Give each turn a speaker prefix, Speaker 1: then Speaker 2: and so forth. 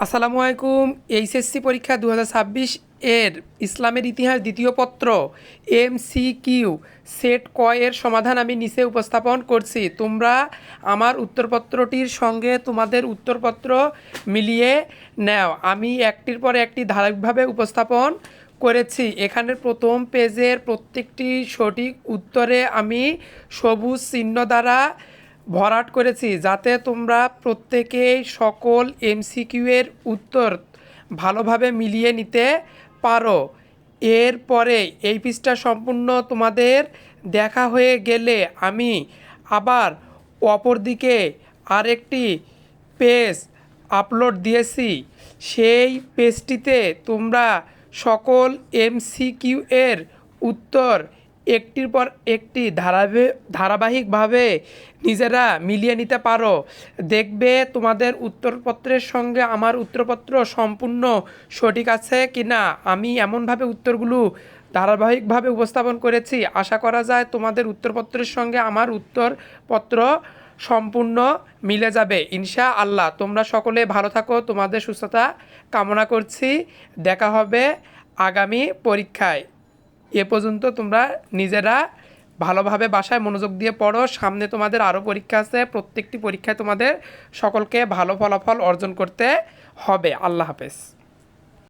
Speaker 1: আসসালামু আলাইকুম। এইচএসসি পরীক্ষা 2026 এর ইসলামের ইতিহাস দ্বিতীয় পত্র এমসিকিউ সেট ক এর সমাধান আমি নিচে উপস্থাপন করছি। তোমরা আমার উত্তরপত্রটির সঙ্গে তোমাদের উত্তরপত্র মিলিয়ে নাও। আমি একটির পর একটি ধারাবাহিকভাবে উপস্থাপন করেছি। এখানের প্রথম পেজের প্রত্যেকটি সঠিক উত্তরে আমি সবুজ চিহ্ন দ্বারা ভরাট করেছি, যাতে তোমরা প্রত্যেকেই সকল এমসিকিউ এর উত্তর ভালোভাবে মিলিয়ে নিতে পারো। এরপরে এই পৃষ্ঠা সম্পূর্ণ তোমাদের দেখা হয়ে গেলে আমি আবার অপরদিকে আরেকটি পেজ আপলোড দিয়েছি। সেই পেজটিতে তোমরা সকল এমসিকিউ এর উত্তর একটির পর একটি ধারাবাহিকভাবে নিজেরা মিলিয়ে নিতে পারো। দেখবে তোমাদের উত্তরপত্রের সঙ্গে আমার উত্তরপত্র সম্পূর্ণ সঠিক আছে কি না। আমি এমনভাবে উত্তরগুলো ধারাবাহিকভাবে উপস্থাপন করেছি, আশা করা যায় তোমাদের উত্তরপত্রের সঙ্গে আমার উত্তরপত্র সম্পূর্ণ মিলে যাবে ইনশাআল্লাহ। তোমরা সকলে ভালো থাকো, তোমাদের সুস্থতা কামনা করছি। দেখা হবে আগামী পরীক্ষায়। এ পর্যন্ত তোমরা নিজেরা ভালোভাবে বাসায় মনোযোগ দিয়ে পড়ো। সামনে তোমাদের আরও পরীক্ষা আছে। প্রত্যেকটি পরীক্ষায় তোমাদের সকলকে ভালো ফলাফল অর্জন করতে হবে। আল্লাহ হাফেজ।